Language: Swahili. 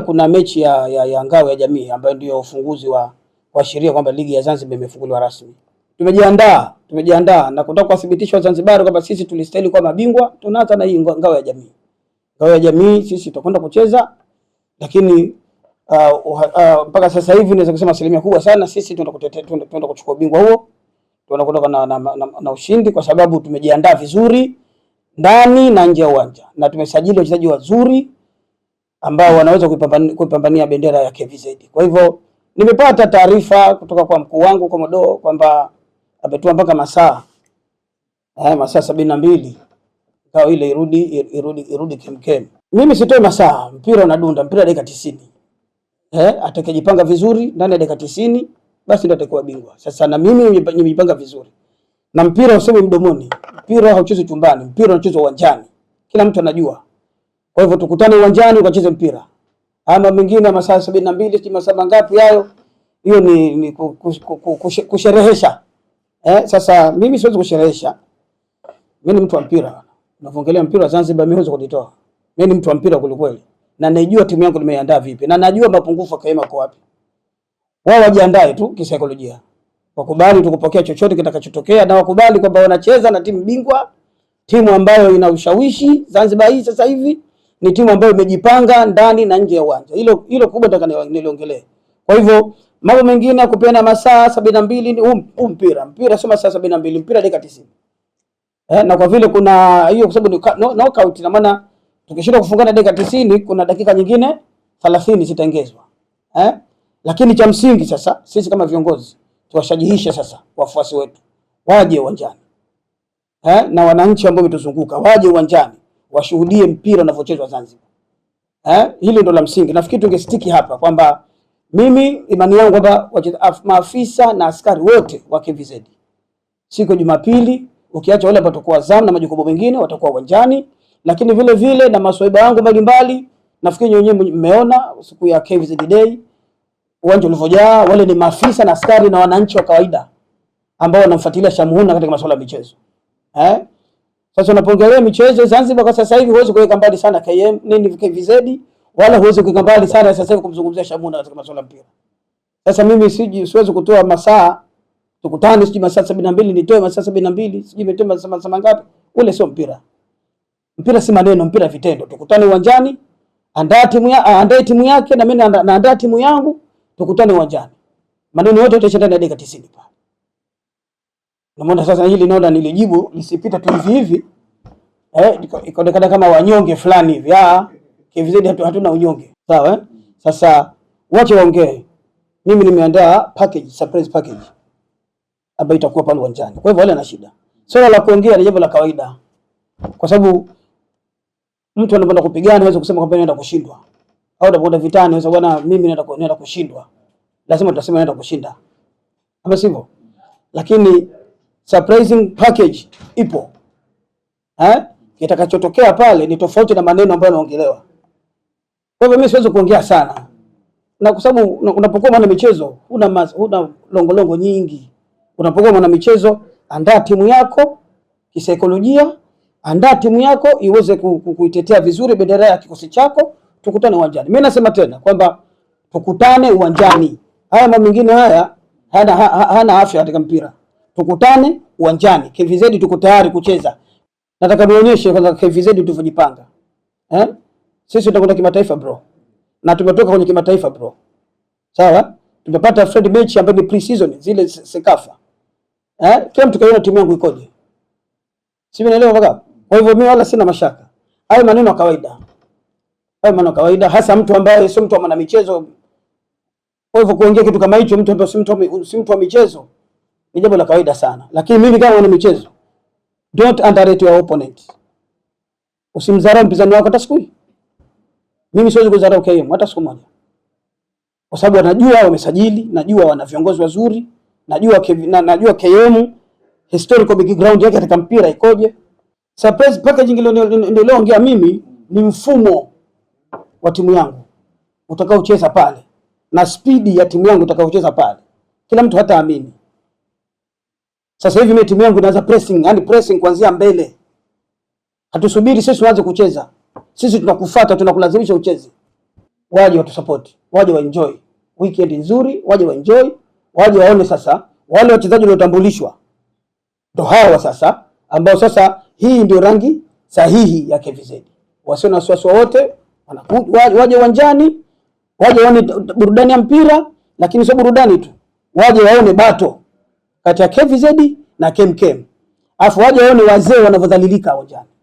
Kuna mechi ya ngao ya jamii ambayo ndio ufunguzi wa sheria kwamba ligi ya Zanzibar imefunguliwa rasmi. Tumejiandaa na kutaka kuthibitisha Zanzibar kwamba sisi tulistahili kuwa mabingwa. Tunaanza na hii ngao ya jamii. Ngao ya jamii sisi tutakwenda kucheza, lakini mpaka sasa hivi naweza kusema asilimia kubwa sana sisi tunaenda kuchukua ubingwa huo. Tunakwenda na ushindi kwa sababu tumejiandaa vizuri ndani na nje ya uwanja, na tumesajili wachezaji wazuri ambao wanaweza kuipambania bendera ya KVZ. Kwa hivyo nimepata taarifa kutoka kwa mkuu wangu Komodo kwamba ametoa mpaka masaa 72 ngao ile irudi kemkem. Mimi sitoi masaa, mpira unadunda, mpira dakika 90. Atakayejipanga vizuri ndani ya dakika 90 basi ndio atakuwa bingwa. Sasa na mimi nimejipanga vizuri. Na mpira useme mdomoni. Mpira hauchezwi chumbani, mpira unachezwa uwanjani. Kila mtu anajua. Kwa hivyo tukutane uwanjani ukacheze mpira. Ama mengine masaa 72 si masaa mangapi hayo? Hiyo ni kusherehesha. Sasa mimi siwezi kusherehesha. Mimi ni mtu wa mpira. Unaongelea mpira wa Zanzibar, mimi huwezi kujitoa. Mimi ni mtu wa mpira kulikweli. Na naijua timu yangu nimeiandaa vipi. Na najua mapungufu kaema kwa wapi. Wao wajiandae tu kisaikolojia. Wakubali tukupokea chochote kitakachotokea, na wakubali kwamba wanacheza na timu bingwa, timu ambayo ina ushawishi. Zanzibar hii sasa hivi ni timu ambayo imejipanga ndani na nje ya uwanja. Hilo kubwa nataka niliongelee. Kwa hivyo mambo mengine kupeana masaa 72 ni mpira sio masaa 72, mpira dakika 90. Na kwa vile kuna hiyo kwa sababu ni knockout, na maana tukishinda kufungana dakika 90 kuna dakika nyingine 30 zitaongezwa. Lakini cha msingi sasa sisi kama viongozi tuwashajihishe sasa wafuasi wetu waje uwanjani. Na wananchi ambao wametuzunguka waje uwanjani washuhudie mpira unavyochezwa Zanzibar. Hili ndio la msingi. Nafikiri tungestiki hapa kwamba mimi imani yangu kwamba maafisa na askari wote wa KVZ siku Jumapili, ukiacha wale ambao watakuwa zamu na majukumu mengine, watakuwa uwanjani, lakini vile vile na maswaiba wangu mbalimbali. Nafikiri wenyewe mmeona siku ya KVZ Day uwanja ulivyojaa, wale ni maafisa na askari na wananchi wa kawaida ambao wanamfuatilia Shamuhuna katika masuala ya michezo. Sasa unapoongelea michezo Zanzibar kwa sasa hivi huwezi kuweka mbali sana KVZ, wala huwezi kuweka mbali sana sasa hivi kumzungumzia Shamuhuna katika masuala ya mpira. Sasa mimi siwezi kutoa masaa tukutane siji masaa 72 nitoe masaa 72 siji nimetoa masaa mangapi. Ule sio mpira. Mpira si maneno, mpira vitendo. Tukutane uwanjani, andae timu yake na mimi naandaa timu yangu, tukutane uwanjani. Maneno yote yataisha ndani ya dakika 90 pale. Naona sasa hili naona nilijibu lisipita tu hivi. Ikaonekana kama wanyonge fulani hivi. KVZ hatuna unyonge. Sawa? Sasa wache waongee. Mimi nimeandaa package, surprise package ambayo itakuwa pale uwanjani. Kwa hivyo wale ana shida. Swala la kuongea ni jambo la kawaida. Kwa sababu mtu anapoenda kupigana hawezi kusema kwamba anaenda kushindwa. Au anapoenda vitani anaweza bwana mimi naenda kushindwa. Lazima tutasema naenda kushinda. Ama sivyo? Lakini surprising package ipo. Kitakachotokea pale ni tofauti na maneno ambayo yanaongelewa. Kwa hivyo mimi siwezi kuongea sana. Na kwa sababu unapokuwa mwana michezo huna longolongo nyingi. Unapokuwa mwana michezo, andaa timu yako kisaikolojia, andaa timu yako iweze kuitetea vizuri bendera ya kikosi chako, tukutane uwanjani. Mimi nasema tena kwamba tukutane uwanjani. Haya mambo mengine haya hana afya katika mpira. Tukutane uwanjani. KVZ tuko tayari kucheza. Nataka nionyeshe kwanza KVZ tulivyojipanga. Sisi tutakwenda kimataifa bro. Na tumetoka kwenye kimataifa bro. Sawa? Tumepata friendly match ambayo ni pre-season zile Sekafa. Kila mtu kaona timu yangu ikoje. Sisi tunaelewa mpaka. Kwa hivyo mimi wala sina mashaka. Hayo maneno ya kawaida. Hayo maneno ya kawaida hasa mtu ambaye sio mtu wa mwana michezo. Kwa hivyo kuongea kitu kama hicho mtu ambaye si mtu wa michezo ni jambo la kawaida sana. Lakini mimi kama mwana michezo, don't underrate your opponent. Usimdharau mpinzani wako hata siku hii. Mimi siwezi kudharau KM hata siku moja. Kwa sababu anajua wamesajili, najua wana viongozi wazuri, najua KM historical background yake katika mpira ikoje. Surprise packaging ndio ongea mimi ni mfumo wa timu yangu utakaocheza pale na speed ya timu yangu utakaocheza pale. Kila mtu hataamini. Sasa hivi mimi timu yangu inaanza pressing kuanzia mbele. Hatusubiri sisi tuanze kucheza. Sisi tunakufuata, tunakulazimisha ucheze. waje watusupport, waje waenjoy weekend nzuri, waje waenjoy, waje waone sasa wale wachezaji waliotambulishwa ndo hawa sasa, ambao sasa hii ndio rangi sahihi ya KVZ. Wasio na wasiwasi wote, waje uwanjani, waje waone burudani ya mpira, lakini sio burudani tu, waje waone bato kati ya KVZ na KMKM. Afu waje waone wazee wanavyodhalilika uwanjani.